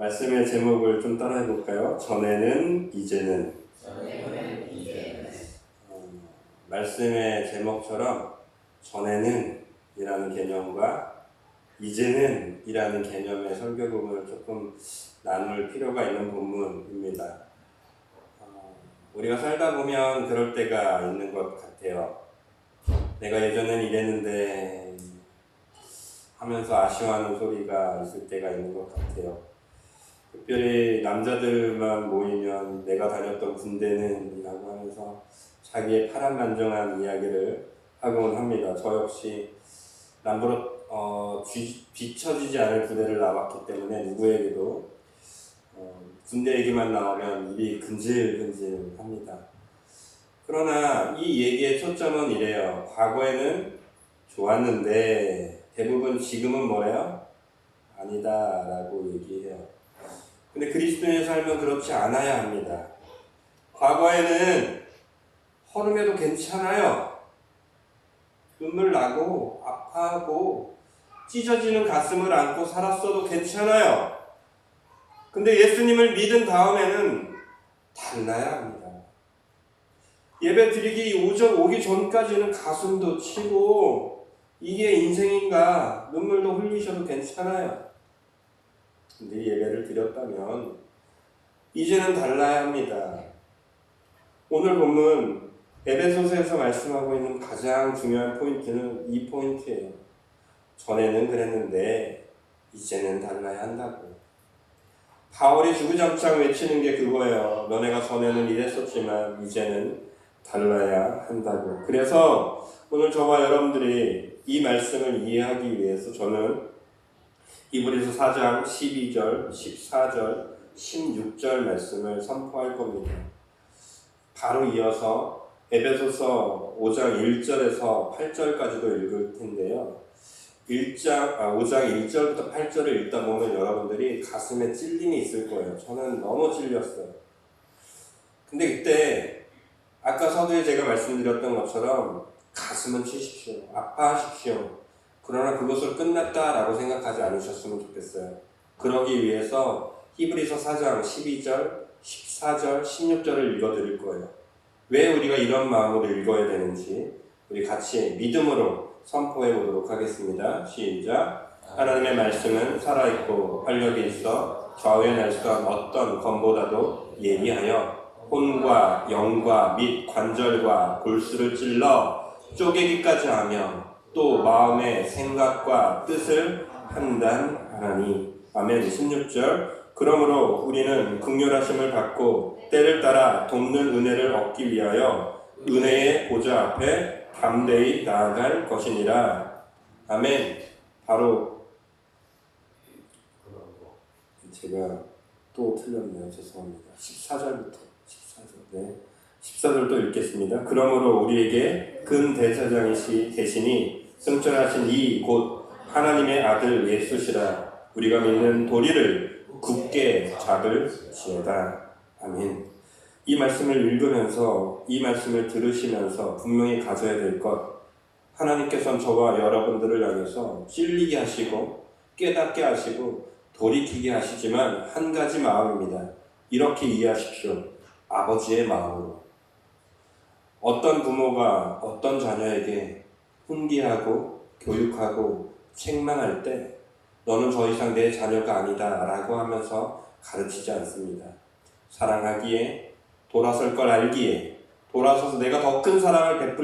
말씀의 제목을 좀 따라해 볼까요? 전에는, 이제는. 말씀의 제목처럼 전에는 이라는 개념과 이제는 이라는 개념의 설교 부분을 조금 나눌 필요가 있는 본문입니다. 우리가 살다 보면 그럴 때가 있는 것 같아요. 내가 예전엔 이랬는데 하면서 아쉬워하는 소리가 있을 때가 있는 것 같아요. 특별히 남자들만 모이면 내가 다녔던 군대는 이라고 하면서 자기의 파란만장한 이야기를 하곤 합니다. 저 역시 남부로 뒤처지지 않을 부대를 나왔기 때문에 누구에게도 군대 얘기만 나오면 입이 근질근질합니다. 그러나 이 얘기의 초점은 이래요. 과거에는 좋았는데 대부분 지금은 뭐래요? 아니다 라고 얘기해요. 근데 그리스도인의 삶은 그렇지 않아야 합니다. 과거에는 허름해도 괜찮아요. 눈물 나고 아파하고 찢어지는 가슴을 안고 살았어도 괜찮아요. 근데 예수님을 믿은 다음에는 달라야 합니다. 예배 드리기 오기 전까지는 가슴도 치고 이게 인생인가 눈물도 흘리셔도 괜찮아요. 근데 예배를 드렸다면 이제는 달라야 합니다. 오늘 본문 에베소서에서 말씀하고 있는 가장 중요한 포인트는 이 포인트예요. 전에는 그랬는데 이제는 달라야 한다고. 바울이 주구장창 외치는 게 그거예요. 너네가 전에는 이랬었지만 이제는 달라야 한다고. 그래서 오늘 저와 여러분들이 이 말씀을 이해하기 위해서 저는 히브리서 4장 12절, 14절, 16절 말씀을 선포할 겁니다. 바로 이어서 에베소서 5장 1절에서 8절까지도 읽을 텐데요. 5장 1절부터 8절을 읽다 보면 여러분들이 가슴에 찔림이 있을 거예요. 저는 너무 찔렸어요. 근데 그때 아까 서두에 제가 말씀드렸던 것처럼 가슴은 치십시오. 아파하십시오. 그러나 그것을 끝났다라고 생각하지 않으셨으면 좋겠어요. 그러기 위해서 히브리서 4장 12절, 14절, 16절을 읽어드릴 거예요. 왜 우리가 이런 마음으로 읽어야 되는지 우리 같이 믿음으로 선포해 보도록 하겠습니다. 시작. 하나님의 말씀은 살아있고 활력이 있어 좌우에 날 수 없는 어떤 검보다도 예리하여 혼과 영과 및 관절과 골수를 찔러 쪼개기까지 하며 또 마음의 생각과 뜻을 판단하나니. 아멘. 16절. 그러므로 우리는 긍휼하심을 받고 때를 따라 돕는 은혜를 얻기 위하여 은혜의 보좌 앞에 담대히 나아갈 것이니라. 아멘. 바로 제가 또 틀렸네요. 죄송합니다. 14절부터 14절. 네. 14절도 읽겠습니다. 그러므로 우리에게 근 대제사장이 계시니 승천하신 이 곧 하나님의 아들 예수시라. 우리가 믿는 도리를 굳게 잡을지어다. 아멘. 이 말씀을 읽으면서 이 말씀을 들으시면서 분명히 가져야 될 것, 하나님께서는 저와 여러분들을 향해서 찔리게 하시고 깨닫게 하시고 돌이키게 하시지만 한 가지 마음입니다. 이렇게 이해하십시오. 아버지의 마음으로. 어떤 부모가 어떤 자녀에게 훈계하고 교육하고 책망할 때 너는 더 이상 내 자녀가 아니다 라고 하면서 가르치지 않습니다. 사랑하기에, 돌아설 걸 알기에, 돌아서서 내가 더 큰 사랑을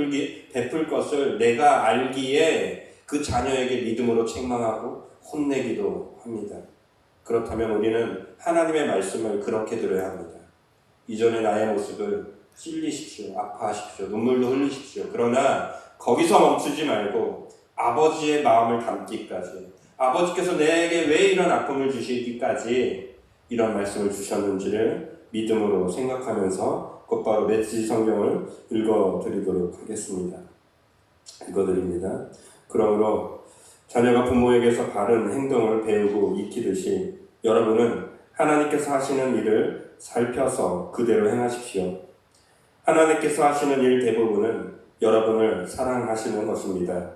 베풀 것을 내가 알기에 그 자녀에게 믿음으로 책망하고 혼내기도 합니다. 그렇다면 우리는 하나님의 말씀을 그렇게 들어야 합니다. 이전의 나의 모습을 찔리십시오. 아파하십시오. 눈물도 흘리십시오. 그러나 거기서 멈추지 말고 아버지의 마음을 담기까지, 아버지께서 내게 왜 이런 아픔을 주시기까지 이런 말씀을 주셨는지를 믿음으로 생각하면서 곧바로 메시지 성경을 읽어드리도록 하겠습니다. 읽어드립니다. 그러므로 자녀가 부모에게서 바른 행동을 배우고 익히듯이 여러분은 하나님께서 하시는 일을 살펴서 그대로 행하십시오. 하나님께서 하시는 일 대부분은 여러분을 사랑하시는 것입니다.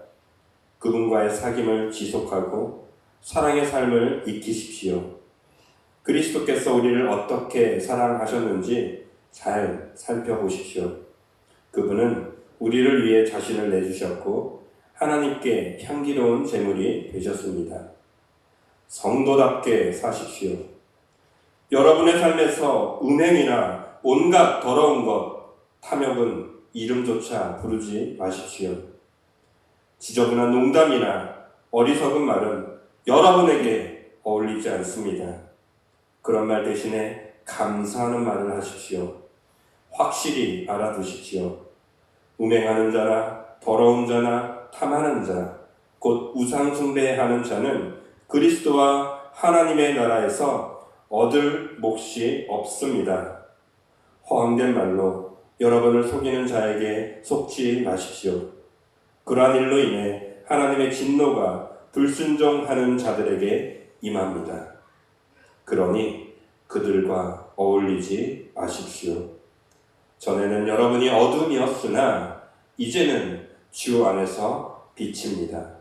그분과의 사귐을 지속하고 사랑의 삶을 익히십시오. 그리스도께서 우리를 어떻게 사랑하셨는지 잘 살펴보십시오. 그분은 우리를 위해 자신을 내주셨고 하나님께 향기로운 제물이 되셨습니다. 성도답게 사십시오. 여러분의 삶에서 음행이나 온갖 더러운 것, 탐욕은 이름조차 부르지 마십시오. 지저분한 농담이나 어리석은 말은 여러분에게 어울리지 않습니다. 그런 말 대신에 감사하는 말을 하십시오. 확실히 알아두십시오. 음행하는 자나 더러운 자나 탐하는 자, 곧 우상 숭배하는 자는 그리스도와 하나님의 나라에서 얻을 몫이 없습니다. 허황된 말로 여러분을 속이는 자에게 속지 마십시오. 그러한 일로 인해 하나님의 진노가 불순종하는 자들에게 임합니다. 그러니 그들과 어울리지 마십시오. 전에는 여러분이 어둠이었으나 이제는 주 안에서 빛입니다.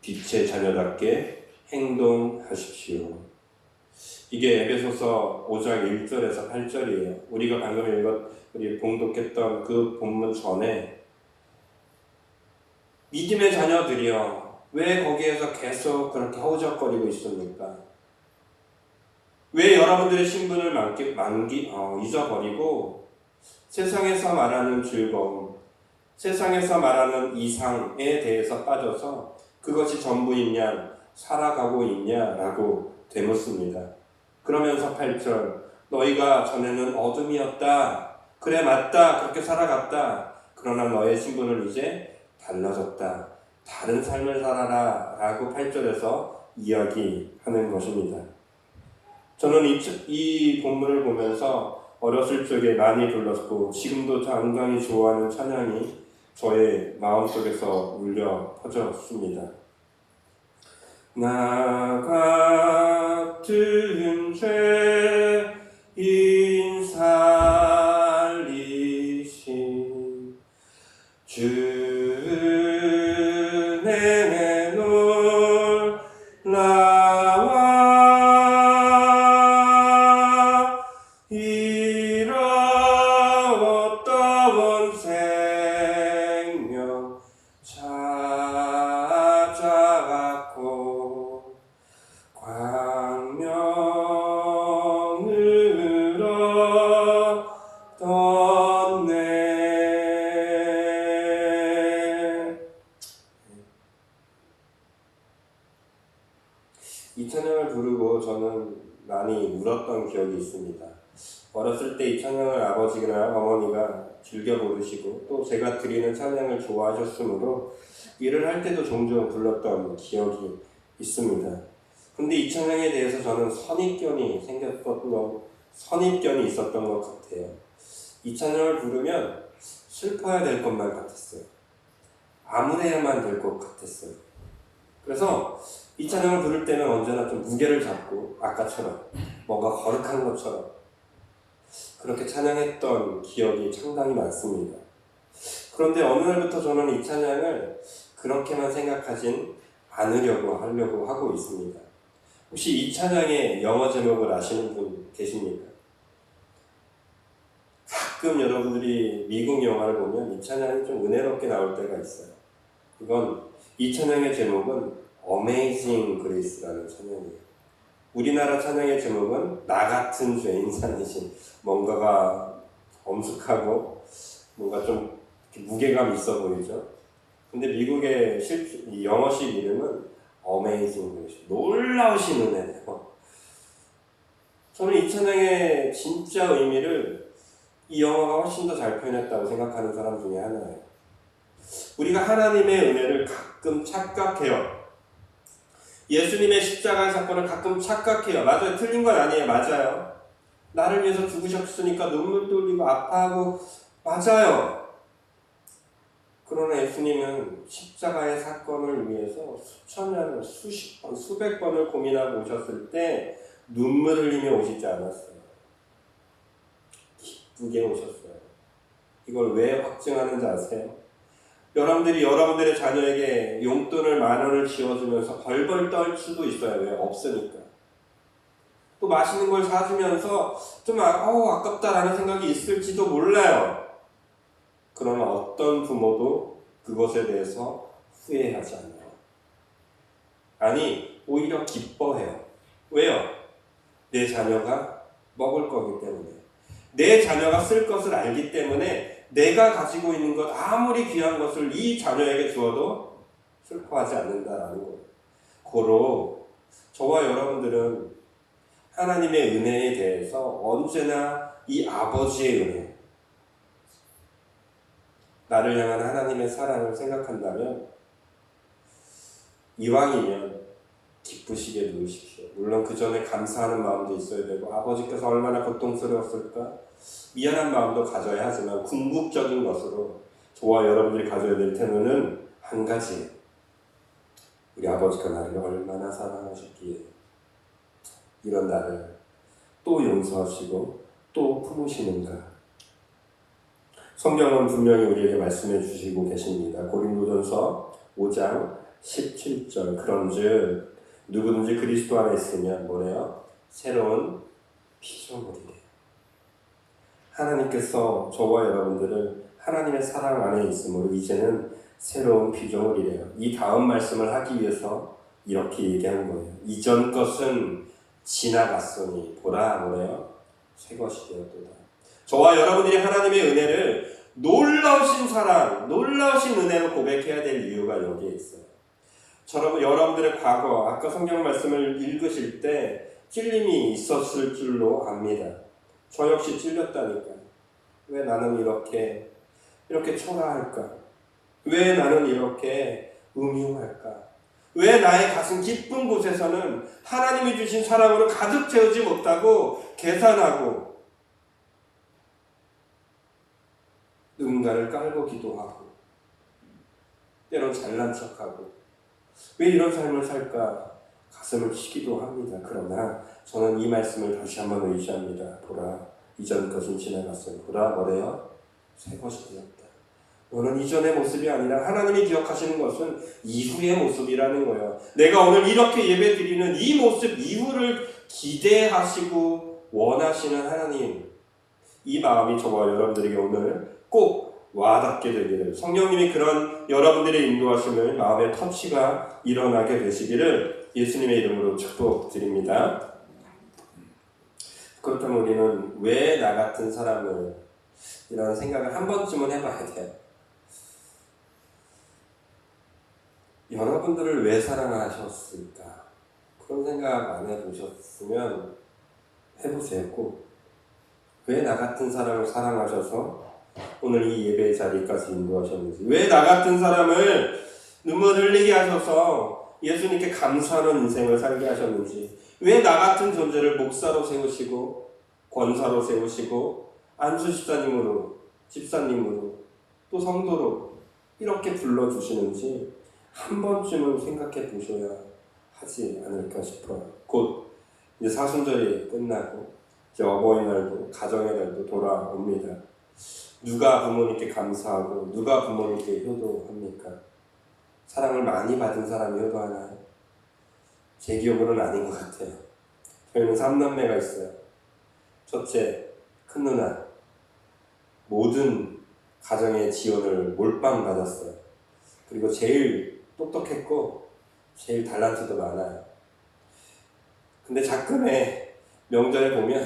빛의 자녀답게 행동하십시오. 이게 에베소서 5장 1절에서 8절이에요. 우리가 방금 우리 봉독했던 그 본문 전에 믿음의 자녀들이여 왜 거기에서 계속 그렇게 허우적거리고 있습니까? 왜 여러분들의 신분을 잊어버리고 세상에서 말하는 즐거움, 세상에서 말하는 이상에 대해서 빠져서 그것이 전부인 양 살아가고 있냐라고 되묻습니다. 그러면서 8절 너희가 전에는 어둠이었다. 그래 맞다. 그렇게 살아갔다. 그러나 너의 신분은 이제 달라졌다. 다른 삶을 살아라 라고 8절에서 이야기하는 것입니다. 저는 이 본문을 보면서 어렸을 적에 많이 불렀고 지금도 상당히 좋아하는 찬양이 저의 마음속에서 울려 퍼졌습니다. 나 같은 죄인 살리신 주 내게 놀라와 잃었던 생명 찾아갔고 광명을 얻었네. 이 찬양을 부르고 저는 많이 울었던 기억이 있습니다. 어렸을 때 이 찬양을 아버지나 어머니가 즐겨 부르시고 또 제가 드리는 찬양을 좋아하셨으므로 일을 할 때도 종종 불렀던 기억이 있습니다. 근데 이 찬양에 대해서 저는 선입견이 있었던 것 같아요. 이 찬양을 부르면 슬퍼야 될 것만 같았어요. 암울해야만 될 것 같았어요. 그래서 이 찬양을 부를 때는 언제나 좀 무게를 잡고 아까처럼 뭔가 거룩한 것처럼 그렇게 찬양했던 기억이 상당히 많습니다. 그런데 어느 날부터 저는 이 찬양을 그렇게만 생각하진 않으려고 하고 있습니다. 혹시 이 찬양의 영어 제목을 아시는 분 계십니까? 가끔 여러분들이 미국 영화를 보면 이 찬양이 좀 은혜롭게 나올 때가 있어요. 이 찬양의 제목은 Amazing Grace라는 찬양이에요. 우리나라 찬양의 제목은 나 같은 죄인 살리신, 뭔가가 엄숙하고 뭔가 좀 무게감 있어 보이죠. 근데 미국의 이 영어식 이름은 Amazing Grace, 놀라우신 은혜네요. 저는 이 찬양의 진짜 의미를 이 영화가 훨씬 더 잘 표현했다고 생각하는 사람 중에 하나예요. 우리가 하나님의 은혜를 가끔 착각해요. 예수님의 십자가의 사건을 가끔 착각해요. 맞아요. 틀린 건 아니에요. 맞아요. 나를 위해서 죽으셨으니까 눈물도 흘리고 아파하고 맞아요. 그러나 예수님은 십자가의 사건을 위해서 수천 년, 수십 번, 수백 번을 고민하고 오셨을 때 눈물 흘리며 오시지 않았어요. 기쁘게 오셨어요. 이걸 왜 확증하는지 아세요? 여러분들이 여러분들의 자녀에게 용돈을 10,000원을 지어주면서 벌벌 떨 수도 있어요. 왜? 없으니까. 또 맛있는 걸 사주면서 좀 아깝다라는 생각이 있을지도 몰라요. 그러나 어떤 부모도 그것에 대해서 후회하지 않아요. 아니, 오히려 기뻐해요. 왜요? 내 자녀가 먹을 거기 때문에. 내 자녀가 쓸 것을 알기 때문에 내가 가지고 있는 것, 아무리 귀한 것을 이 자녀에게 주어도 슬퍼하지 않는다라는 거예요. 고로 저와 여러분들은 하나님의 은혜에 대해서 언제나 이 아버지의 은혜, 나를 향한 하나님의 사랑을 생각한다면 이왕이면 기쁘시게 누우십시오. 물론 그 전에 감사하는 마음도 있어야 되고 아버지께서 얼마나 고통스러웠을까 미안한 마음도 가져야 하지만 궁극적인 것으로 저와 여러분들이 가져야 될 테마는 한 가지, 우리 아버지가 나를 얼마나 사랑하셨기에 이런 나를 또 용서하시고 또 품으시는가. 성경은 분명히 우리에게 말씀해 주시고 계십니다. 고린도전서 5장 17절, 그런즉 누구든지 그리스도 안에 있으면 뭐래요? 새로운 피조물이래요. 하나님께서 저와 여러분들을 하나님의 사랑 안에 있으므로 이제는 새로운 피조물이래요. 이 다음 말씀을 하기 위해서 이렇게 얘기한 거예요. 이전 것은 지나갔으니 보라 뭐래요? 새 것이 되었도다. 저와 여러분들이 하나님의 은혜를 놀라우신 사랑, 놀라우신 은혜로 고백해야 될 이유가 여기에 있어요. 여러분들의 과거, 아까 성경 말씀을 읽으실 때 찔림이 있었을 줄로 압니다. 저 역시 찔렸다니까. 왜 나는 이렇게 초라할까? 왜 나는 이렇게 음흉할까? 왜 나의 가슴 깊은 곳에서는 하나님이 주신 사랑으로 가득 채우지 못하고 계산하고 누군가를 깔고 기도하고 때론 잘난 척하고 왜 이런 삶을 살까 가슴을 치기도 합니다. 그러나 저는 이 말씀을 다시 한번 의지합니다. 보라, 이전 것은 지나갔어요. 보라, 뭐래요? 새 것이 되었다. 너는 이전의 모습이 아니라 하나님이 기억하시는 것은 이후의 모습이라는 거예요. 내가 오늘 이렇게 예배 드리는 이 모습 이후를 기대하시고 원하시는 하나님, 이 마음이 저와 여러분들에게 오늘 꼭 와닿게 되기를, 성령님이 그런 여러분들의 인도하심을 마음의 터치가 일어나게 되시기를 예수님의 이름으로 축복드립니다. 그렇다면 우리는 왜 나 같은 사람을, 이런 생각을 한 번쯤은 해봐야 돼요. 여러분들을 왜 사랑하셨을까? 그런 생각 안 해보셨으면 해보세요. 꼭. 왜 나 같은 사람을 사랑하셔서 오늘 이 예배 자리까지 인도하셨는지, 왜 나 같은 사람을 눈물 흘리게 하셔서 예수님께 감사하는 인생을 살게 하셨는지, 왜 나 같은 존재를 목사로 세우시고 권사로 세우시고 안수 집사님으로 또 성도로 이렇게 불러주시는지 한 번쯤은 생각해 보셔야 하지 않을까 싶어요. 곧 이제 사순절이 끝나고 이제 어버이날도 가정의 날도 돌아옵니다. 누가 부모님께 감사하고 누가 부모님께 효도합니까? 사랑을 많이 받은 사람이 효도하나요? 제 기억으로는 아닌 것 같아요. 저희는 3남매가 있어요. 첫째, 큰 누나. 모든 가정의 지원을 몰빵 받았어요. 그리고 제일 똑똑했고 제일 달란트도 많아요. 근데 가끔의 명절에 보면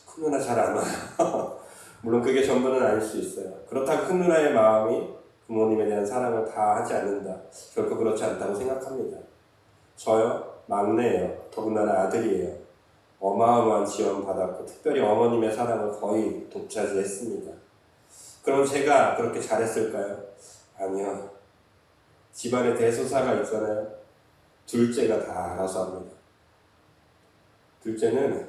큰 누나 잘 안 와요. 물론 그게 전부는 아닐 수 있어요. 그렇다고 큰 누나의 마음이 부모님에 대한 사랑을 다 하지 않는다. 결코 그렇지 않다고 생각합니다. 저요? 막내예요. 더군다나 아들이에요. 어마어마한 지원받았고 특별히 어머님의 사랑을 거의 독차지했습니다. 그럼 제가 그렇게 잘했을까요? 아니요. 집안에 대소사가 있잖아요. 둘째가 다 알아서 합니다. 둘째는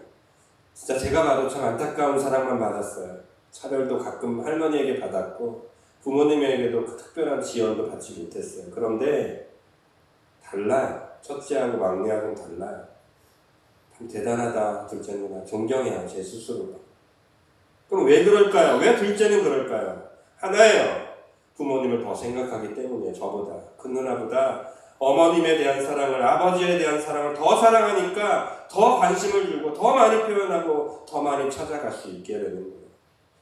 진짜 제가 봐도 참 안타까운 사랑만 받았어요. 차별도 가끔 할머니에게 받았고 부모님에게도 그 특별한 지원도 받지 못했어요. 그런데 달라요. 첫째하고 막내하고는 달라요. 참 대단하다 둘째 누나. 존경해요. 제 스스로가. 그럼 왜 그럴까요? 왜 둘째는 그럴까요? 하나예요. 부모님을 더 생각하기 때문이에요. 저보다. 큰 누나보다 어머님에 대한 사랑을, 아버지에 대한 사랑을 더 사랑하니까 더 관심을 주고 더 많이 표현하고 더 많이 찾아갈 수 있게 되는 거예요.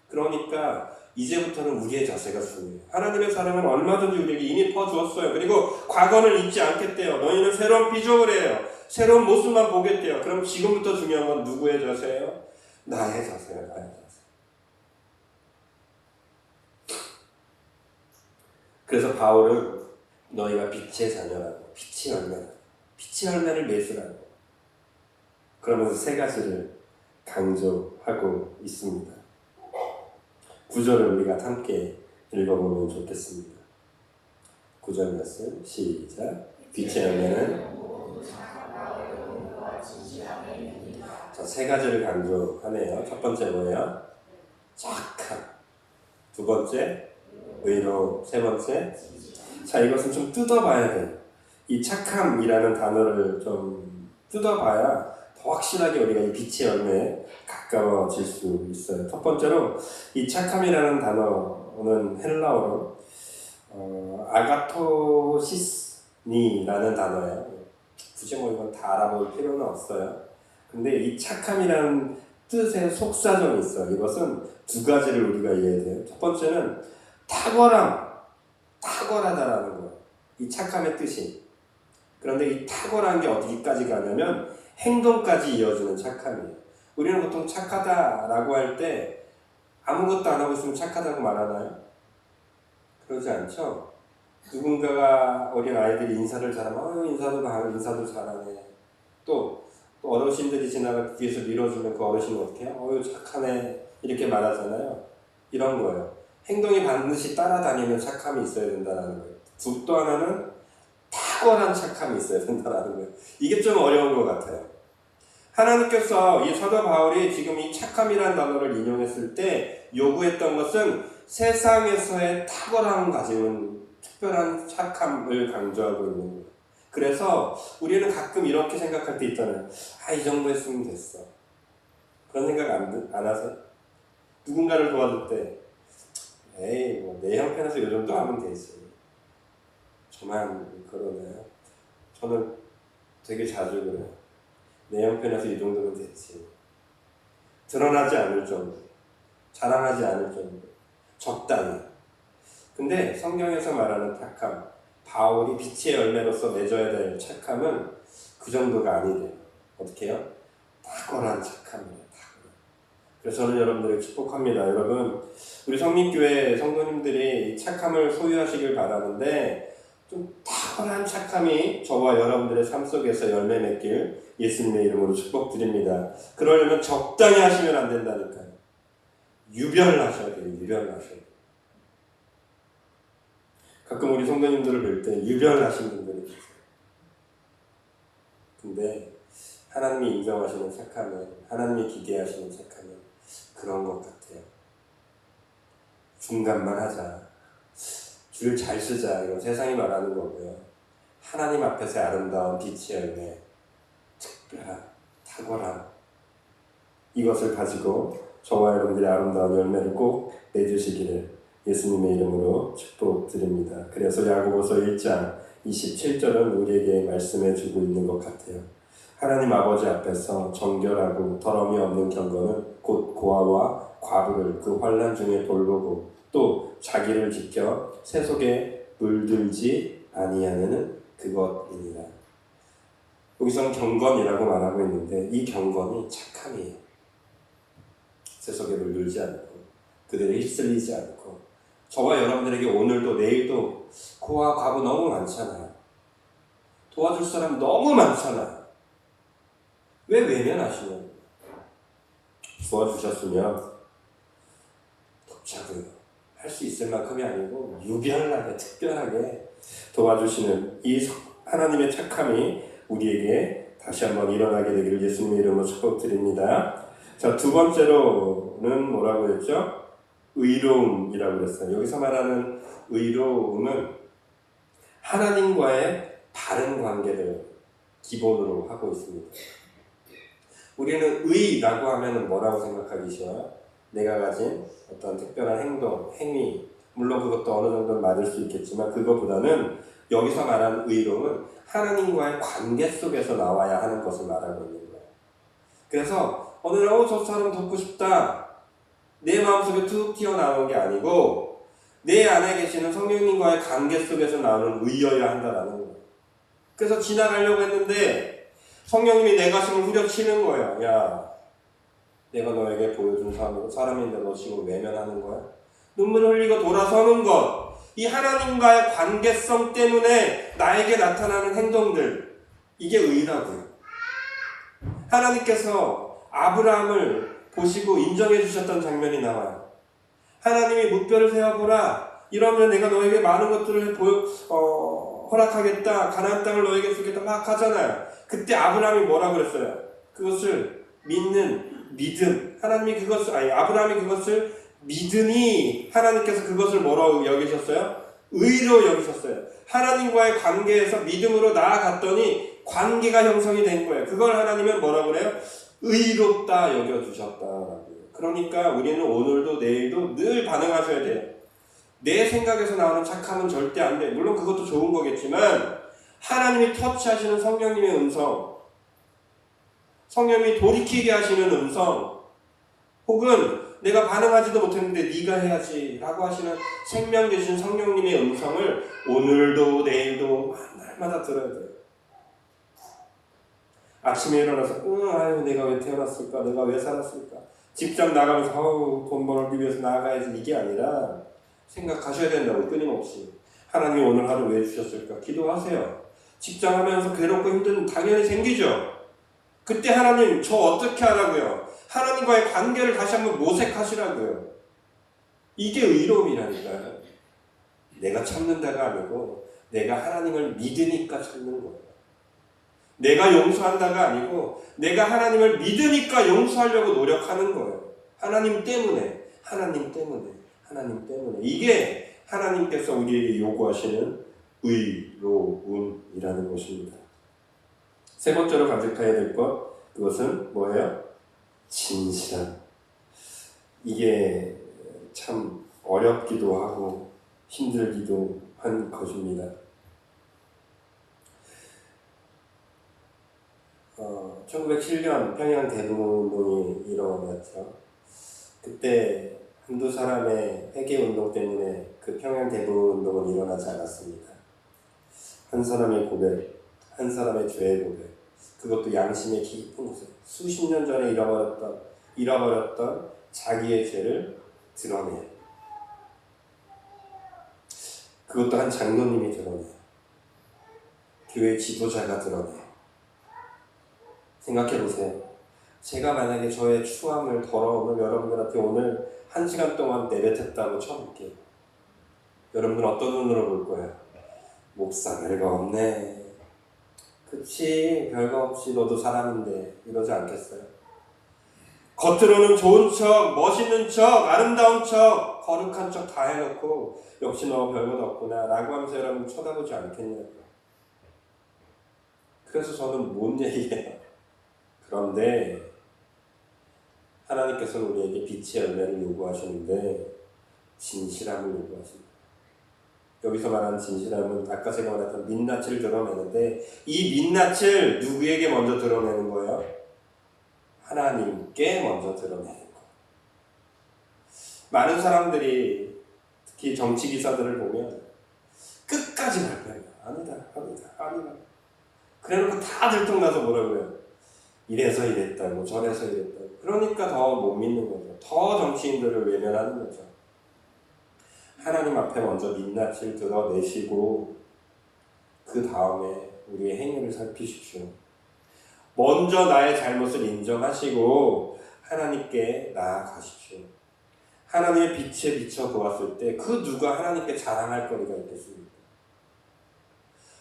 그러니까 이제부터는 우리의 자세가 중요해요. 하나님의 사랑은 얼마든지 우리에게 이미 퍼주었어요. 그리고 과거를 잊지 않겠대요. 너희는 새로운 비전을 해요. 새로운 모습만 보겠대요. 그럼 지금부터 중요한 건 누구의 자세예요? 나의 자세예요. 나의 자세. 그래서 바울은 너희가 빛의 자녀라고, 빛의 열매라고, 빛의 열매를 맺으라고 그러면서 세 가지를 강조하고 있습니다. 9절을 우리가 함께 읽어보면 좋겠습니다. 9절 말씀 시작. 빛의 열매는 자, 세 가지를 강조하네요. 첫 번째 뭐예요? 착함. 두 번째 의로. 세 번째 자, 이것은 좀 뜯어봐야 돼요. 이 착함이라는 단어를 좀 뜯어봐야 더 확실하게 우리가 이 빛의 열매에 가까워질 수 있어요. 첫 번째로 이 착함이라는 단어는 헬라어로 아가토시스니라는 단어예요. 굳이 뭐 이건 다 알아볼 필요는 없어요. 근데 이 착함이라는 뜻의 속사정이 있어요. 이것은 두 가지를 우리가 이해해야 돼요. 첫 번째는 탁월하다라는 거예요. 이 착함의 뜻이. 그런데 이 탁월한 게 어디까지 가냐면 행동까지 이어지는 착함이에요. 우리는 보통 착하다라고 할 때 아무것도 안 하고 있으면 착하다고 말하나요? 그러지 않죠? 누군가가 어린 아이들이 인사를 잘하면 인사도 잘하네. 또 어르신들이 지나가 뒤에서 밀어주면 그 어르신은 어떻게 해요? 착하네. 이렇게 말하잖아요. 이런 거예요. 행동이 반드시 따라다니는 착함이 있어야 된다는 거예요. 또 하나는 탁월한 착함이 있어야 된다는 거예요. 이게 좀 어려운 것 같아요. 하나님께서 이 사도 바울이 지금 이 착함이라는 단어를 인용했을 때 요구했던 것은 세상에서의 탁월함 가지는 특별한 착함을 강조하고 있는 거예요. 그래서 우리는 가끔 이렇게 생각할 때 있잖아요. 이 정도 했으면 됐어. 그런 생각 안 하세요? 누군가를 도와줄 때 내 형편에서 이 정도 하면 되지. 저만 그러나요? 저는 되게 자주 그래요. 내 형편에서 이 정도면 됐지. 드러나지 않을 정도, 자랑하지 않을 정도, 적당히. 근데 성경에서 말하는 착함, 바울이 빛의 열매로서 맺어야 될 착함은 그 정도가 아니래요. 어떻게 해요? 탁월한 착함이에요. 그래서 저는 여러분들을 축복합니다. 여러분, 우리 성민교회 성도님들이 착함을 소유하시길 바라는데 좀 탁월한 착함이 저와 여러분들의 삶 속에서 열매 맺길 예수님의 이름으로 축복드립니다. 그러려면 적당히 하시면 안 된다니까요. 유별나셔야 돼요. 유별나셔야 돼요. 가끔 우리 성도님들을 볼 때 유별나신 분들이 계세요. 근데 하나님이 인정하시는 착함은, 하나님이 기대하시는 착함은 그런 것 같아요. 중간만 하자. 줄 잘 쓰자. 이건 세상이 말하는 거고요. 하나님 앞에서의 아름다운 빛의 열매, 특별한, 탁월함, 이것을 가지고 저와 여러분들의 아름다운 열매를 꼭 내주시기를 예수님의 이름으로 축복드립니다. 그래서 야고보서 1장 27절은 우리에게 말씀해 주고 있는 것 같아요. 하나님 아버지 앞에서 정결하고 더러움이 없는 경건은 곧 고아와 과부를 그 환난 중에 돌보고 또 자기를 지켜 세속에 물들지 아니하는 그것이니라. 여기서는 경건이라고 말하고 있는데 이 경건이 착함이에요. 세속에 물들지 않고 그들을 휩쓸리지 않고 저와 여러분들에게 오늘도 내일도 고와 과부 너무 많잖아요. 도와줄 사람 너무 많잖아요. 왜 외면하시냐고요. 도와주셨으면 돕자고요. 할 수 있을 만큼이 아니고 유별나게 특별하게 도와주시는 이 하나님의 착함이 우리에게 다시 한번 일어나게 되기를 예수님의 이름으로 축복드립니다. 자, 두 번째로는 뭐라고 했죠? 의로움이라고 그랬어요. 여기서 말하는 의로움은 하나님과의 바른 관계를 기본으로 하고 있습니다. 우리는 의라고 하면 뭐라고 생각하기 쉬워요? 내가 가진 어떤 특별한 행동, 행위, 물론 그것도 어느 정도는 맞을 수 있겠지만 그것보다는 여기서 말하는 의로움은 하나님과의 관계 속에서 나와야 하는 것을 말하고 있는 거예요. 그래서 오늘 저 사람 돕고 싶다. 내 마음속에 툭 튀어나오는 게 아니고 내 안에 계시는 성령님과의 관계 속에서 나오는 의여야 한다라는 거예요. 그래서 지나가려고 했는데 성령님이 내 가슴을 후려치는 거예요. 야, 내가 너에게 보여준 사람인데 너 지금 외면하는 거야? 눈물을 흘리고 돌아서는 것. 이 하나님과의 관계성 때문에 나에게 나타나는 행동들. 이게 의라고요. 하나님께서 아브라함을 보시고 인정해 주셨던 장면이 나와요. 하나님이 무뼈를 세워보라. 이러면 내가 너에게 많은 것들을 허락하겠다. 가나안 땅을 너에게 주겠다. 막 하잖아요. 그때 아브라함이 뭐라 그랬어요? 그것을 믿는 믿음. 아브라함이 그것을 믿으니 하나님께서 그것을 뭐라고 여기셨어요? 의로 여기셨어요. 하나님과의 관계에서 믿음으로 나아갔더니 관계가 형성이 된 거예요. 그걸 하나님은 뭐라고 그래요? 의롭다 여겨주셨다라고요. 그러니까 우리는 오늘도 내일도 늘 반응하셔야 돼요. 내 생각에서 나오는 착함은 절대 안 돼. 물론 그것도 좋은 거겠지만 하나님이 터치하시는 성령님의 음성, 성령님이 돌이키게 하시는 음성, 혹은 내가 반응하지도 못했는데 네가 해야지 라고 하시는 생명 되신 성령님의 음성을 오늘도 내일도 날마다 들어야 돼요. 아침에 일어나서 아유 내가 왜 태어났을까? 내가 왜 살았을까? 직장 나가면서 돈 벌기 위해서 나가야지 이게 아니라 생각하셔야 된다고 끊임없이. 하나님이 오늘 하루 왜 주셨을까? 기도하세요. 직장하면서 괴롭고 힘든 당연히 생기죠. 그때 하나님 저 어떻게 하라고요? 하나님과의 관계를 다시 한번 모색하시라고요. 이게 의로움이라니까요. 내가 참는다가 아니고 내가 하나님을 믿으니까 참는 거예요. 내가 용서한다가 아니고 내가 하나님을 믿으니까 용서하려고 노력하는 거예요. 하나님 때문에. 이게 하나님께서 우리에게 요구하시는 의로움이라는 것입니다. 세 번째로 간직해야 될 것, 그것은 뭐예요? 진실함. 이게 참 어렵기도 하고 힘들기도 한 것입니다. 1907년 평양 대동운동이 일어났죠. 그때 한두 사람의 회개운동 때문에 그 평양 대동운동은 일어나지 않았습니다. 한 사람의 고백, 한 사람의 죄의 고백, 그것도 양심의 깊은 곳에 수십 년 전에 잃어버렸던 자기의 죄를 드러내요. 그것도 한 장로님이 드러내요. 교회 지도자가 드러내요. 생각해보세요. 제가 만약에 저의 추함을, 더러움을 여러분들한테 오늘 1시간 동안 내뱉었다고 쳐볼게요. 여러분들은 어떤 눈으로 볼 거예요? 목사 별거 없네. 그치, 별거 없이 너도 사람인데 이러지 않겠어요? 겉으로는 좋은 척, 멋있는 척, 아름다운 척, 거룩한 척 다 해놓고 역시 너 별것 없구나 라고 하면서 여러분 쳐다보지 않겠냐고요. 그래서 저는 뭔 얘기예요? 그런데 하나님께서는 우리에게 빛의 열매를 요구하시는데 진실함을 요구하십니다. 여기서 말하는 진실함은 아까 제가 말했던 민낯을 드러내는데 이 민낯을 누구에게 먼저 드러내는 거예요? 하나님께 먼저 드러내는 거예요. 많은 사람들이 특히 정치기사들을 보면 끝까지 발표해요. 아니다. 그래놓고 다 들통나서 뭐라고 해요? 이래서 이랬다고 저래서 이랬다고. 그러니까 더 못 믿는 거죠. 더 정치인들을 외면하는 거죠. 하나님 앞에 먼저 민낯을 드러내시고 그 다음에 우리의 행위를 살피십시오. 먼저 나의 잘못을 인정하시고 하나님께 나아가십시오. 하나님의 빛에 비춰 보았을 때 그 누가 하나님께 자랑할 거리가 있겠습니까?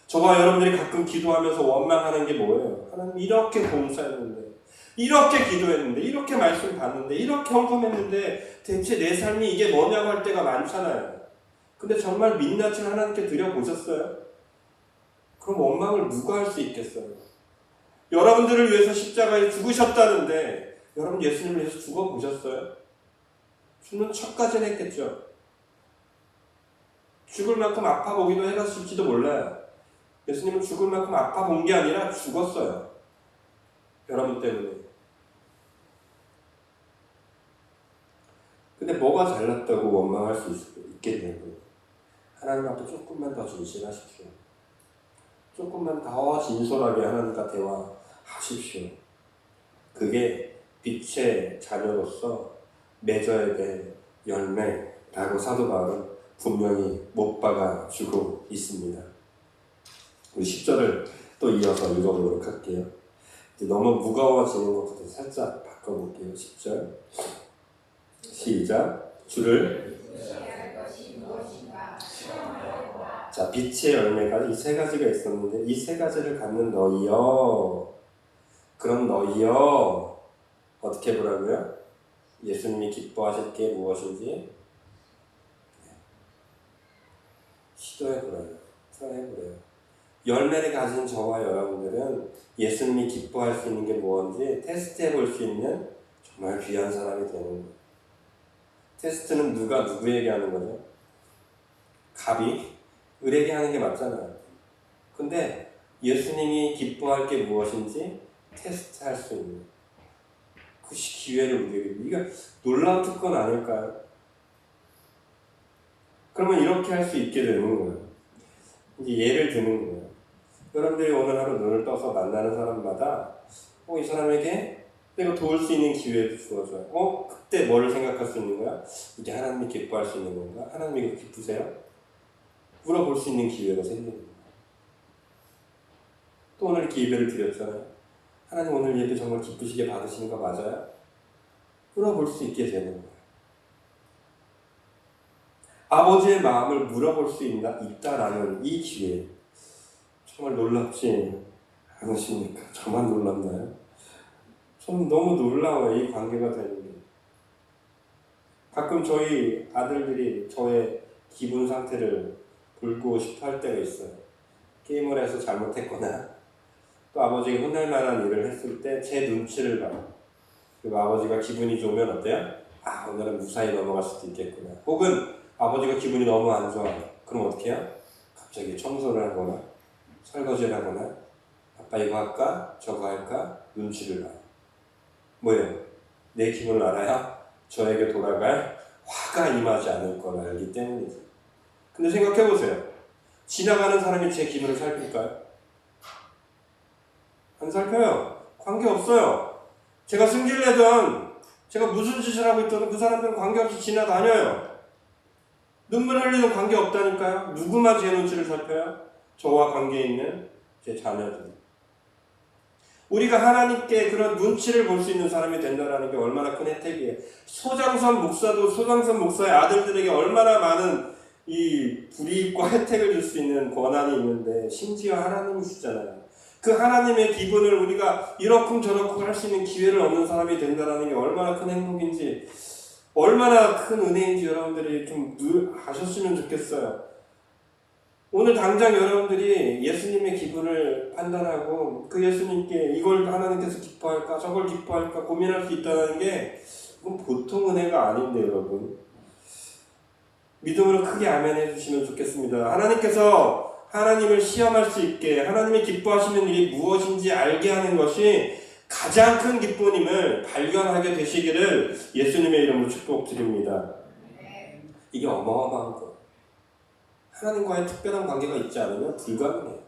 저와 여러분들이 가끔 기도하면서 원망하는 게 뭐예요? 하나님 이렇게 봉사했는데, 이렇게 기도했는데, 이렇게 말씀 받는데, 이렇게 헌금했는데 대체 내 삶이 이게 뭐냐고 할 때가 많잖아요. 근데 정말 민낯을 하나님께 드려보셨어요? 그럼 원망을 누가 할 수 있겠어요? 여러분들을 위해서 십자가에 죽으셨다는데 여러분 예수님을 위해서 죽어보셨어요? 죽는 척까지는 했겠죠. 죽을 만큼 아파보기도 해봤을지도 몰라요. 예수님은 죽을 만큼 아파본 게 아니라 죽었어요. 여러분 때문에. 근데 뭐가 잘났다고 원망할 수 있겠냐고요. 하나님 앞에 조금만 더 진실하십시오. 조금만 더 진솔하게 하나님과 대화하십시오. 그게 빛의 자녀로서 맺어야 될 열매라고 사도 바울은 분명히 못 박아주고 있습니다. 우리 10절을 또 이어서 읽어보도록 할게요. 너무 무거워지는 것 같아서 살짝 바꿔볼게요. 10절 시작. 주를 자, 빛의 열매가 이 세 가지가 있었는데 이 세 가지를 갖는 너희여, 그런 너희여 어떻게 보라고요? 예수님이 기뻐하실 게 무엇인지 시도해보라요. 트라이해보래요. 열매를 가진 저와 여러분들은 예수님이 기뻐할 수 있는 게 무엇인지 테스트해볼 수 있는 정말 귀한 사람이 되는 거예요. 테스트는 누가 누구에게 하는 거죠? 갑이 을에게 하는 게 맞잖아요. 근데 예수님이 기뻐할 게 무엇인지 테스트할 수 있는 그 기회를 우리에게, 이게 놀라운 특권 아닐까요? 그러면 이렇게 할 수 있게 되는 거예요. 이제 예를 드는 거예요. 여러분들이 오늘 하루 눈을 떠서 만나는 사람마다 이 사람에게 내가 도울 수 있는 기회를 주어줘요. 그때 뭐를 생각할 수 있는 거야? 이게 하나님이 기뻐할 수 있는 건가? 하나님이 기쁘세요? 물어볼 수 있는 기회가 생기는 거예요. 또 오늘 이렇게 예배를 드렸잖아요. 하나님 오늘 예배 정말 기쁘시게 받으시는 거 맞아요? 물어볼 수 있게 되는 거예요. 아버지의 마음을 물어볼 수 있다라는 이 기회, 정말 놀랍지 않으십니까? 저만 놀랍나요? 저는 너무 놀라워요. 이 관계가 되는 게. 가끔 저희 아들들이 저의 기분 상태를 보고 싶어 할 때가 있어요. 게임을 해서 잘못했거나 또 아버지가 혼날 만한 일을 했을 때 제 눈치를 봐요. 그리고 아버지가 기분이 좋으면 어때요? 오늘은 무사히 넘어갈 수도 있겠구나. 혹은 아버지가 기분이 너무 안 좋아요. 그럼 어떻게 해요? 갑자기 청소를 하거나 설거지를 하거나 아빠 이거 할까? 저거 할까? 눈치를 봐요. 뭐예요? 내 기분을 알아야 저에게 돌아갈 화가 임하지 않을 걸 알기 때문이죠. 근데 생각해보세요. 지나가는 사람이 제 기분을 살필까요? 안 살펴요. 관계없어요. 제가 승질 내든 제가 무슨 짓을 하고 있든 그 사람들은 관계없이 지나다녀요. 눈물 흘리는 관계없다니까요. 누구만 제 눈치를 살펴요? 저와 관계에 있는 제 자녀들. 우리가 하나님께 그런 눈치를 볼 수 있는 사람이 된다는 게 얼마나 큰 혜택이에요. 소장선 목사도 소장선 목사의 아들들에게 얼마나 많은 이 불이익과 혜택을 줄 수 있는 권한이 있는데 심지어 하나님이시잖아요. 그 하나님의 기분을 우리가 이러쿵저러쿵 할 수 있는 기회를 얻는 사람이 된다는 게 얼마나 큰 행복인지, 얼마나 큰 은혜인지 여러분들이 좀 아셨으면 좋겠어요. 오늘 당장 여러분들이 예수님의 기분을 판단하고 그 예수님께 이걸 하나님께서 기뻐할까 저걸 기뻐할까 고민할 수 있다는 게 그건 보통 은혜가 아닌데 여러분. 믿음으로 크게 아멘 해주시면 좋겠습니다. 하나님께서 하나님을 시험할 수 있게 하나님이 기뻐하시는 일이 무엇인지 알게 하는 것이 가장 큰 기쁨임을 발견하게 되시기를 예수님의 이름으로 축복드립니다. 이게 어마어마한 거예요. 하나님과의 특별한 관계가 있지 않으면 불가능해요.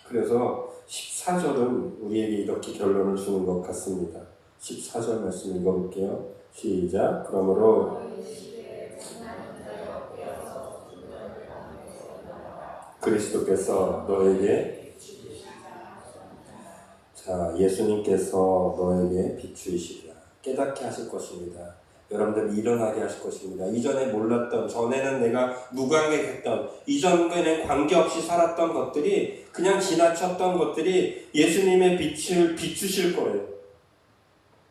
그래서 14절은 우리에게 이렇게 결론을 주는 것 같습니다. 14절 말씀 읽어볼게요. 시작. 그러므로 그리스도께서 너에게, 자, 예수님께서 너에게 비추이시리라. 깨닫게 하실 것입니다. 여러분들 일어나게 하실 것입니다. 이전에 몰랐던, 전에는 내가 무관객했던, 이전에는 관계없이 살았던 것들이, 그냥 지나쳤던 것들이 예수님의 빛을 비추실 거예요.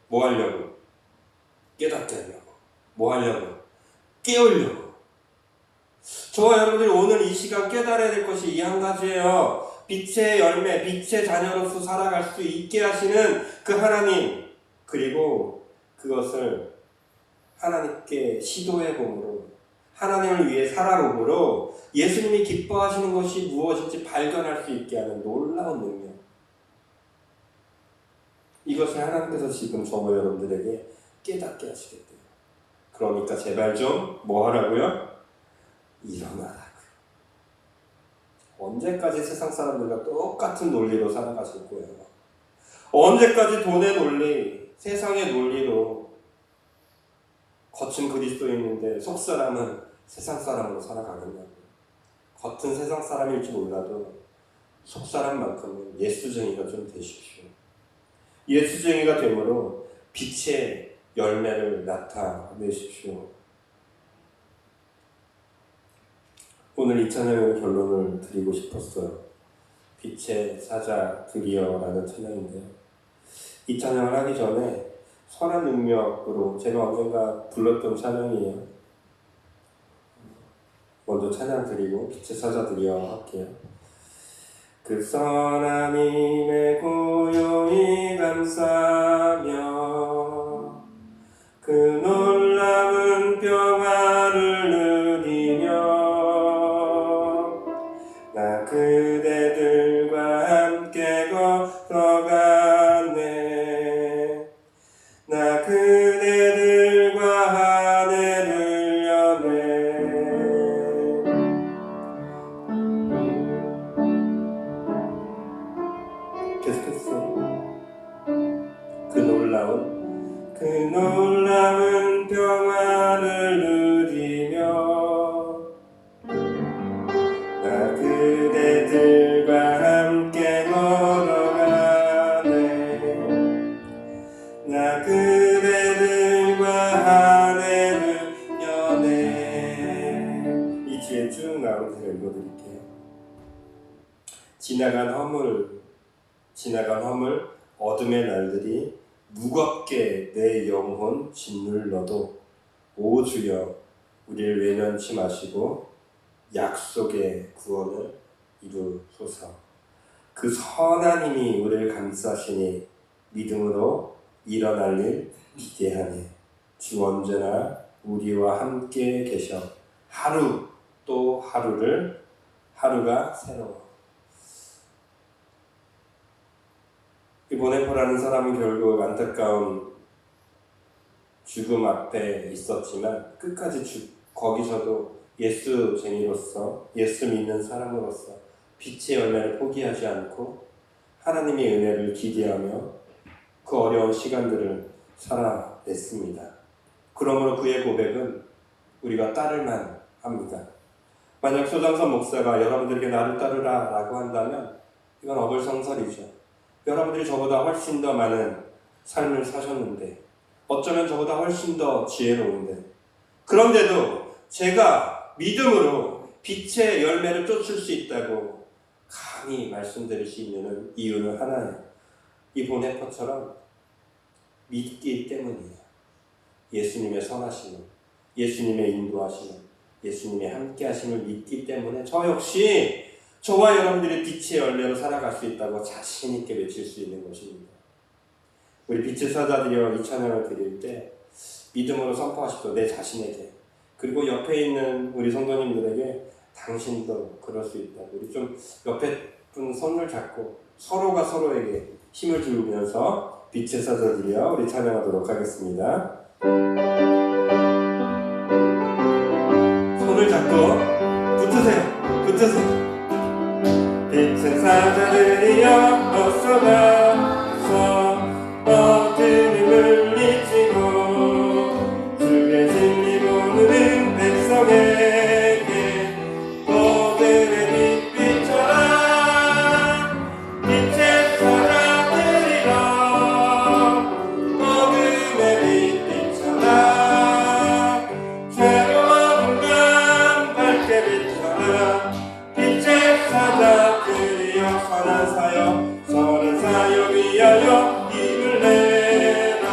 뭐 하려고? 깨닫게 하려고. 뭐 하려고? 깨우려고. 저와 여러분들이 오늘 이 시간 깨달아야 될 것이 이 한 가지예요. 빛의 열매, 빛의 자녀로서 살아갈 수 있게 하시는 그 하나님, 그리고 그것을 하나님께 시도해봄으로, 하나님을 위해 살아봄으로 예수님이 기뻐하시는 것이 무엇인지 발견할 수 있게 하는 놀라운 능력. 이것을 하나님께서 지금 저와 여러분들에게 깨닫게 하시겠대요. 그러니까 제발 좀 뭐 하라고요? 일어나라고요. 언제까지 세상 사람들과 똑같은 논리로 살아가실 거예요? 언제까지 돈의 논리, 세상의 논리로 겉은 그리스도인인데 속 사람은 세상 사람으로 살아가겠냐고요. 겉은 세상 사람일지 몰라도 속 사람만큼은 예수쟁이가 좀 되십시오. 예수쟁이가 되므로 빛의 열매를 나타내십시오. 오늘 이 찬양의 결론을 드리고 싶었어요. 빛의 사자들이여라는 찬양인데요. 이 찬양을 하기 전에 선한 능력으로 제가 언젠가 불렀던 찬양이에요. 먼저 찬양 드리고 빛의 사자들이여 할게요. 그 선한 힘에 고요히 감사하며 그 놀라운 평화를 누리며 나 그대들과 함께 걸어가네. 나 그대들과 하늘을 여네. 계속했어. 그 놀라운 평화를 누리며 나 그대들과 함께 걸어가네. 나 그대들과 하늘을 여네. 이 뒤에 쭉 나오는 제가 읽어드릴게요. 지나간 허물 어둠의 날들이 무겁게 내 영혼 짓눌러도 오 주여 우리를 외면치 마시고 약속의 구원을 이루소서. 그 선한 힘이 우리를 감싸시니 믿음으로 일어날 일 기대하니 주 언제나 우리와 함께 계셔 하루 또 하루가 새로워. 이 보네포라는 사람은 결국 안타까운 죽음 앞에 있었지만 끝까지 거기서도 예수쟁이로서, 예수 믿는 사람으로서 빛의 열매를 포기하지 않고 하나님의 은혜를 기대하며 그 어려운 시간들을 살아냈습니다. 그러므로 그의 고백은 우리가 따를만 합니다. 만약 소장선 목사가 여러분들에게 나를 따르라 라고 한다면 이건 어불성설이죠. 여러분들이 저보다 훨씬 더 많은 삶을 사셨는데, 어쩌면 저보다 훨씬 더 지혜로운데, 그런데도 제가 믿음으로 빛의 열매를 쫓을 수 있다고 감히 말씀드릴 수 있는 이유는 하나예요. 이 보네포처럼 믿기 때문이에요. 예수님의 선하심을, 예수님의 인도하심을, 예수님의 함께하심을 믿기 때문에 저 역시 저와 여러분들이 빛의 열매로 살아갈 수 있다고 자신 있게 외칠 수 있는 것입니다. 우리 빛의 사자들이여 이 찬양을 드릴 때 믿음으로 선포하십시오. 내 자신에게, 그리고 옆에 있는 우리 성도님들에게 당신도 그럴 수 있다고. 우리 좀 옆에 분 손을 잡고 서로가 서로에게 힘을 주면서 빛의 사자들이여 우리 찬양하도록 하겠습니다. 손을 잡고 붙으세요. 빛의 사자들이여 어서 나서 어둠을 물리치고 주의 진리 모르는 백성에게 어둠의 빛 비춰라. 빛의 사자들이여 어둠의 빛 비춰라. 새로운 밤 밝게 비춰라. 빛의 사자들이여 선한 사역 위하여 힘을 내라.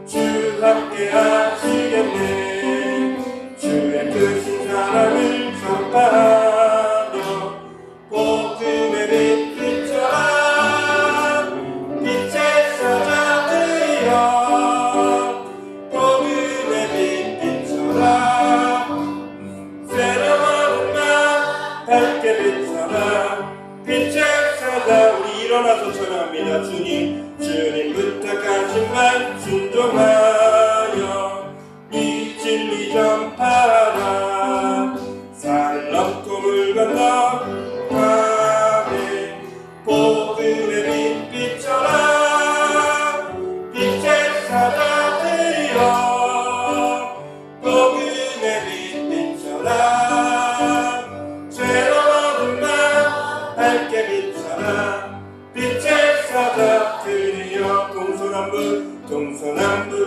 주 함께 하시겠네. 주의 크신 사랑을 전파하며 복음의 빛 비춰라. 빛의 사자들이여 복음의 빛 비춰라. 새로운 날 밝게 비춰라. 빛의 사자. 우리 일어나서 찬양합니다. 주님 부탁하신 말 순종하여 이 진리 전파하라. 산을 넘고 물 건너 가네 복음의 빛 비춰라. 빛의 사자들이여 복음의 빛 비춰라. 새로운 날 밝게 비춰라. 빛의 사자들이여 동서남북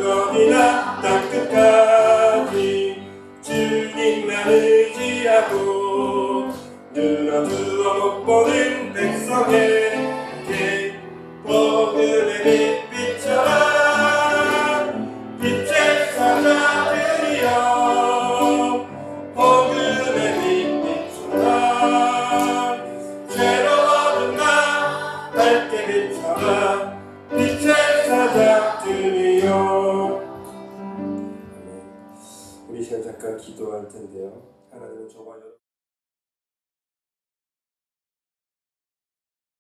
어디나 땅끝까지 주님만 의지하고 늘어두어 못 보는 백성에게 복음의 빛 비춰라. 빛의 사자들이여 복음의 빛 비춰라. 새로운 날 밝게 비춰라. 빛의 사자들이여. 우리 시간 잠깐 기도할 텐데요. 하나님은 저와 여러분